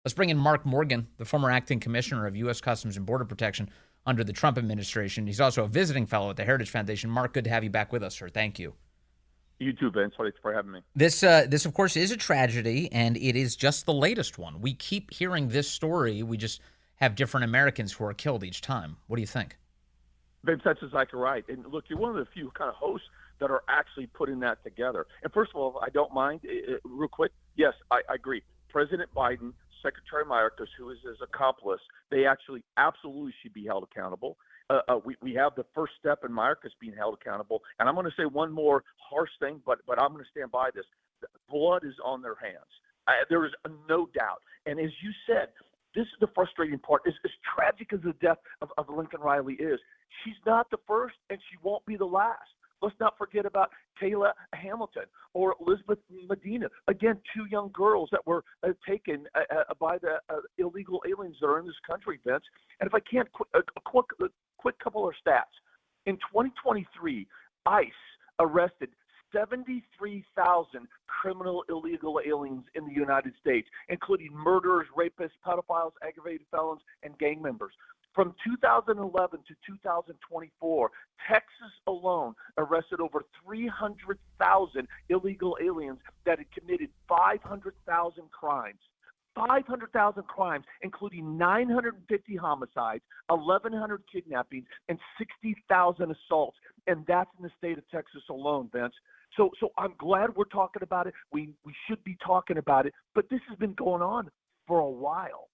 Let's bring in Mark Morgan, the former acting commissioner of U.S. Customs and Border Protection under the Trump administration. He's also a visiting fellow at the Heritage Foundation. Mark, good to have you back with us, sir. Thank you. You too, Vince. Thanks for having me. This, of course, is a tragedy, and it is just the latest one. We keep hearing this story. We just have different Americans who are killed each time. What do you think? Vince, that's exactly right. And look, you're one of the few kind of hosts that are actually putting that together. And first of all, I don't mind, real quick, yes, I agree. President Biden, Secretary Mayorkas, who is his accomplice, they actually absolutely should be held accountable. We have the first step in Mayorkas being held accountable. And I'm going to say one more harsh thing, but I'm going to stand by this. Blood is on their hands. There is no doubt. And as you said, this is the frustrating part. As tragic as the death of Laken Riley is, she's not the first and she won't be the last. Let's not forget about Kayla Hamilton or Elizabeth Medina. Again, two young girls that were taken by the illegal aliens that are in this country, Vince. And if I can't, a quick couple of stats. In 2023, ICE arrested 73,000 criminal illegal aliens in the United States, including murderers, rapists, pedophiles, aggravated felons, and gang members. From 2011 to 2024, Texas alone arrested over 300,000 illegal aliens that had committed 500,000 crimes. 500,000 crimes, including 950 homicides, 1,100 kidnappings, and 60,000 assaults. And that's in the state of Texas alone, Vince. So I'm glad we're talking about it. We should be talking about it. But this has been going on for a while.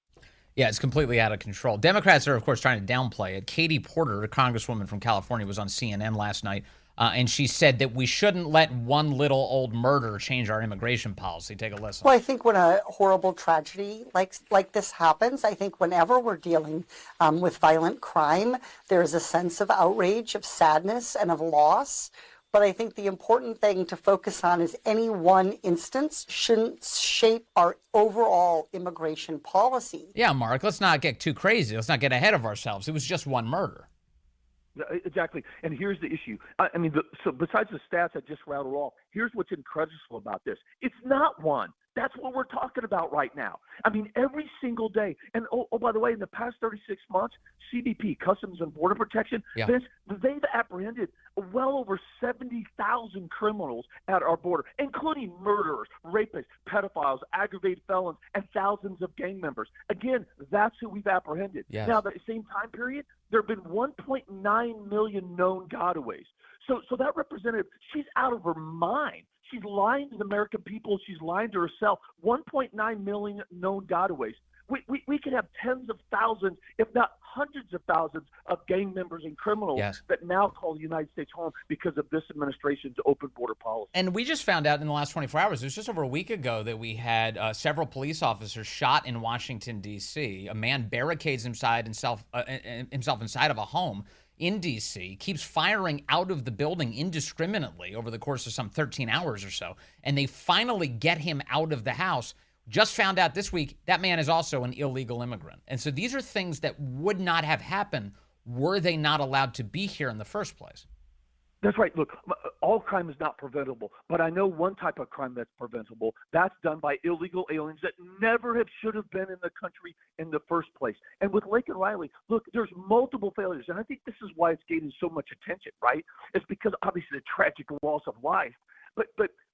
Yeah, it's completely out of control. Democrats are, of course, trying to downplay it. Katie Porter, a congresswoman from California, was on CNN last night, and she said that we shouldn't let one little old murder change our immigration policy. Take a listen. Well, I think when a horrible tragedy like this happens, I think whenever we're dealing with violent crime, there is a sense of outrage, of sadness, and of loss. But I think the important thing to focus on is any one instance shouldn't shape our overall immigration policy. Yeah, Mark, let's not get too crazy. Let's not get ahead of ourselves. It was just one murder. Exactly. And here's the issue. I mean, so besides the stats I just rattled off, here's what's incredible about this. It's not one. That's what we're talking about right now. I mean, every single day. And, by the way, in the past 36 months, CBP, Customs and Border Protection, they've apprehended well over 70,000 criminals at our border, including murderers, rapists, pedophiles, aggravated felons, and thousands of gang members. Again, that's who we've apprehended. Yes. Now, the same time period, there have been 1.9 million known gotaways. So that representative, she's out of her mind. She's lying to the American people. She's lying to herself. 1.9 million known gotaways. We could have tens of thousands, if not hundreds of thousands, of gang members and criminals that now call the United States home because of this administration's open border policy. And we just found out in the last 24 hours, it was just over a week ago, that we had several police officers shot in Washington, D.C. A man barricades himself inside of a home in D.C., keeps firing out of the building indiscriminately over the course of some 13 hours or so, and they finally get him out of the house. Just found out this week that man is also an illegal immigrant. And so these are things that would not have happened were they not allowed to be here in the first place. That's right. Look, all crime is not preventable, but I know one type of crime that's preventable. That's done by illegal aliens that never should have been in the country in the first place. And with Laken Riley, look, there's multiple failures, and I think this is why it's gaining so much attention, right? It's because obviously the tragic loss of life, but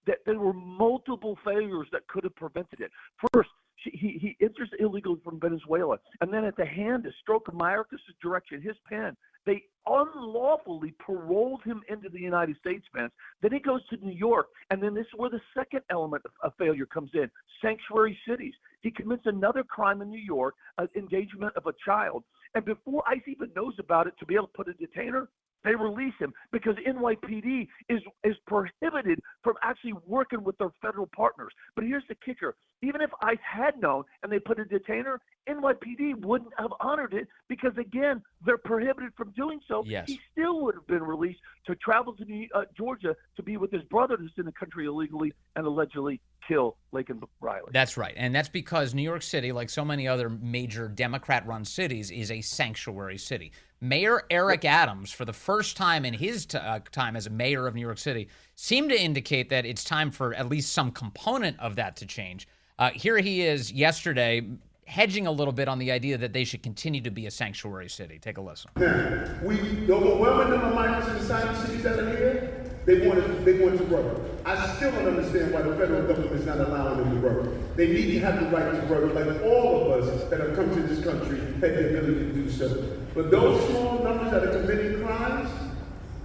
that there were multiple failures that could have prevented it. First, he enters illegally from Venezuela, and then at the stroke of Mayorkas' direction, his pen, they unlawfully paroled him into the United States, Vince. Then he goes to New York, and then this is where the second element of failure comes in, sanctuary cities. He commits another crime in New York, engagement of a child, and before ICE even knows about it to be able to put a detainer, they release him because NYPD is prohibited from actually working with their federal partners. But here's the kicker. Even if ICE had known and they put a detainer, NYPD wouldn't have honored it because, again, they're prohibited from doing so. Yes. He still would have been released to travel to Georgia to be with his brother who's in the country illegally and allegedly kill Laken Riley. That's right. And that's because New York City, like so many other major Democrat-run cities, is a sanctuary city. Mayor Eric Adams, for the first time in his time as a mayor of New York City, seemed to indicate that it's time for at least some component of that to change. Here he is yesterday hedging a little bit on the idea that they should continue to be a sanctuary city. Take a listen. Now, the overwhelming number of migrants in the cities that are here, they want to work. I still don't understand why the federal government is not allowing them to work. They need to have the right to work, like all of us that have come to this country have the ability to do so. But those small numbers that are committing crimes,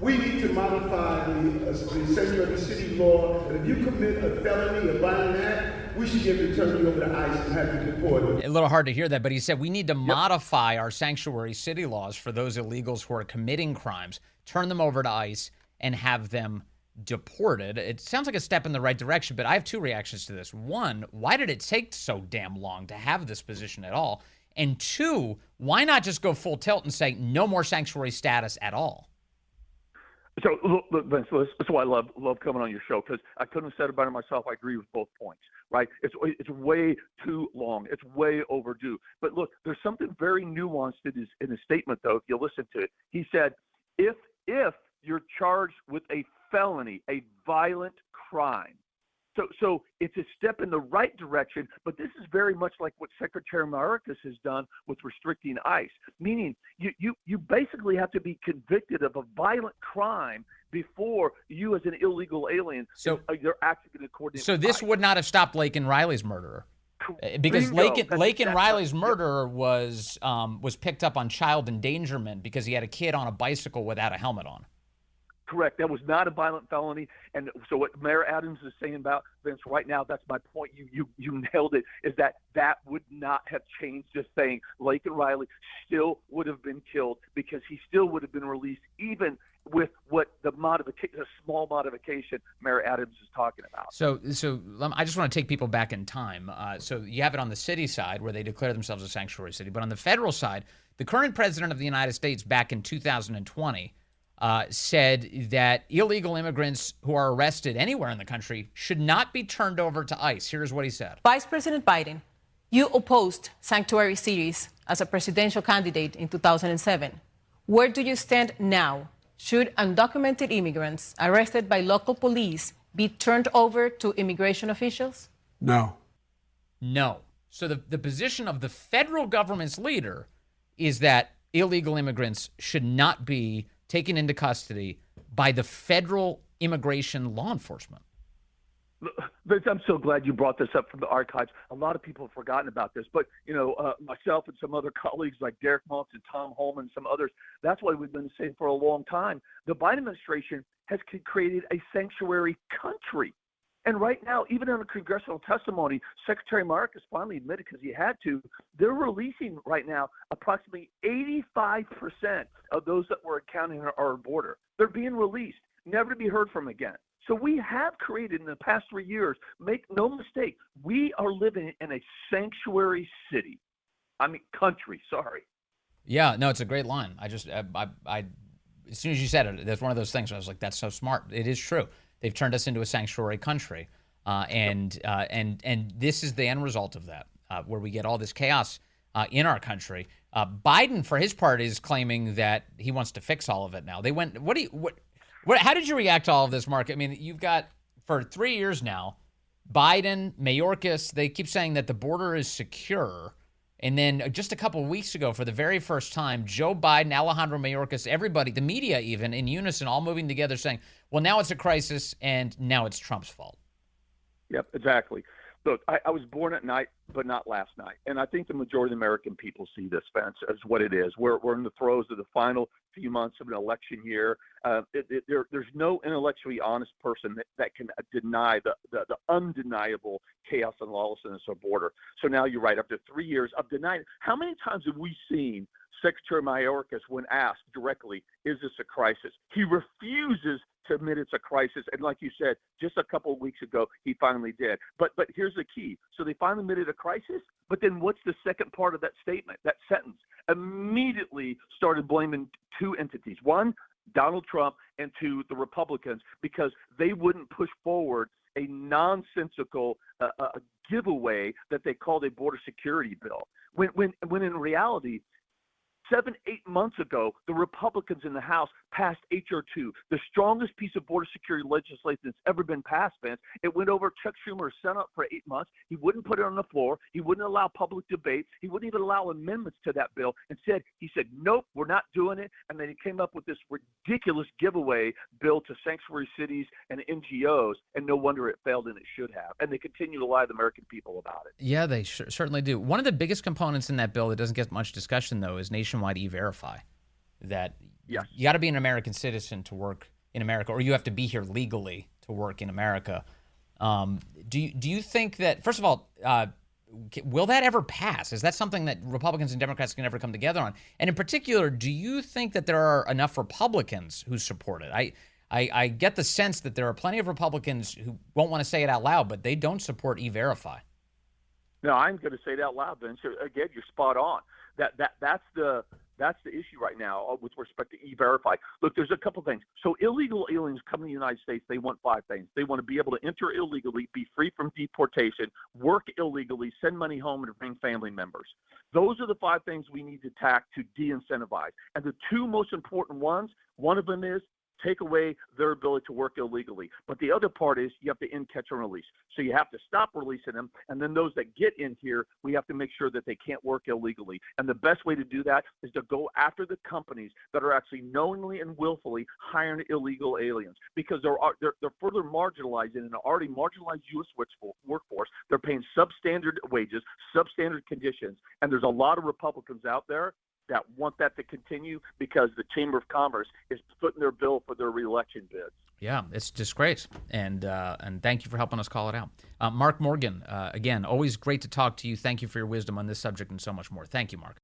we need to modify the sanctuary city law that if you commit a felony, a violent act, we should be able to turn you over to ICE and have you deported. A little hard to hear that, but he said we need to modify our sanctuary city laws for those illegals who are committing crimes, turn them over to ICE, and have them deported. It sounds like a step in the right direction, but I have two reactions to this. One, why did it take so damn long to have this position at all? And two, why not just go full tilt and say no more sanctuary status at all? So, look, Vince, that's why I love coming on your show, because I couldn't have said it better myself. I agree with both points, right? It's way too long. It's way overdue. But look, there's something very nuanced in his statement, though, if you listen to it. He said, if you're charged with a felony, a violent crime, so it's a step in the right direction, but this is very much like what Secretary Mayorkas has done with restricting ICE, meaning you basically have to be convicted of a violent crime before you as an illegal alien, you're actually going to coordinate. So this would not have stopped Laken Riley's murderer. Because Laken Riley's murderer was picked up on child endangerment because he had a kid on a bicycle without a helmet on. Correct. That was not a violent felony. And so what Mayor Adams is saying about Vince right now, that's my point. You nailed it, is that would not have changed the thing. Laken Riley still would have been killed because he still would have been released, even with what the small modification Mayor Adams is talking about. So I just want to take people back in time. So you have it on the city side where they declare themselves a sanctuary city. But on the federal side, the current president of the United States back in 2020 said that illegal immigrants who are arrested anywhere in the country should not be turned over to ICE. Here's what he said. Vice President Biden, you opposed sanctuary cities as a presidential candidate in 2007. Where do you stand now? Should undocumented immigrants arrested by local police be turned over to immigration officials? No. No. So the position of the federal government's leader is that illegal immigrants should not be taken into custody by the federal immigration law enforcement. Vince, I'm so glad you brought this up from the archives. A lot of people have forgotten about this, but myself and some other colleagues like Derek Monks and Tom Holman and some others, that's what we've been saying for a long time. The Biden administration has created a sanctuary country. And right now, even in a congressional testimony, Secretary Mayorkas finally admitted, because he had to, they're releasing right now approximately 85% of those that were encountering our border. They're being released, never to be heard from again. So we have created in the past 3 years, make no mistake, we are living in a sanctuary city. Country, sorry. Yeah, no, it's a great line. I as soon as you said it, that's one of those things where I was like, that's so smart. It is true. They've turned us into a sanctuary country, and this is the end result of that, where we get all this chaos in our country. Biden, for his part, is claiming that he wants to fix all of it now. They went. How did you react to all of this, Mark? I mean, you've got for 3 years now, Biden, Mayorkas. They keep saying that the border is secure. And then just a couple of weeks ago, for the very first time, Joe Biden, Alejandro Mayorkas, everybody, the media even, in unison, all moving together saying, well, now it's a crisis and now it's Trump's fault. Yep, exactly. Look, I was born at night, but not last night. And I think the majority of the American people see this, Spence, as what it is. We're in the throes of the final few months of an election year. There's no intellectually honest person that can deny the undeniable chaos and lawlessness of border. So now you're right, after 3 years of denying. How many times have we seen Secretary Mayorkas, when asked directly, is this a crisis? He refuses to admit it's a crisis. And like you said, just a couple of weeks ago, he finally did. But here's the key. So they finally admitted a crisis, but then what's the second part of that statement, that sentence? Immediately started blaming two entities. One, Donald Trump, and two, the Republicans, because they wouldn't push forward a nonsensical giveaway that they called a border security bill. When in reality, 7-8 months ago, the Republicans in the House passed H.R. 2, the strongest piece of border security legislation that's ever been passed, Vince. It went over Chuck Schumer's Senate for 8 months. He wouldn't put it on the floor. He wouldn't allow public debate. He wouldn't even allow amendments to that bill. He said, nope, we're not doing it. And then he came up with this ridiculous giveaway bill to sanctuary cities and NGOs, and no wonder it failed, and it should have. And they continue to lie to the American people about it. Yeah, they certainly do. One of the biggest components in that bill that doesn't get much discussion, though, is nationwide E-Verify. That Yes. you got to be an American citizen to work in America, or you have to be here legally to work in America. Do you think that, first of all, will that ever pass? Is that something that Republicans and Democrats can ever come together on? And in particular, do you think that there are enough Republicans who support it? I get the sense that there are plenty of Republicans who won't want to say it out loud, but they don't support E-Verify. No, I'm going to say that out loud, Vince. Again, you're spot on. That's the issue right now with respect to E-Verify. Look, there's a couple things. So illegal aliens coming to the United States, they want 5 things. They want to be able to enter illegally, be free from deportation, work illegally, send money home, and bring family members. Those are the 5 things we need to tack to de-incentivize. And the 2 most important ones, one of them is take away their ability to work illegally. But the other part is you have to end, catch, and release. So you have to stop releasing them, and then those that get in here, we have to make sure that they can't work illegally. And the best way to do that is to go after the companies that are actually knowingly and willfully hiring illegal aliens, because they're further marginalizing an already marginalized U.S. workforce. They're paying substandard wages, substandard conditions, and there's a lot of Republicans out there that want that to continue because the Chamber of Commerce is footing their bill for their reelection bids. Yeah, it's a disgrace, and thank you for helping us call it out. Mark Morgan, again, always great to talk to you. Thank you for your wisdom on this subject and so much more. Thank you, Mark.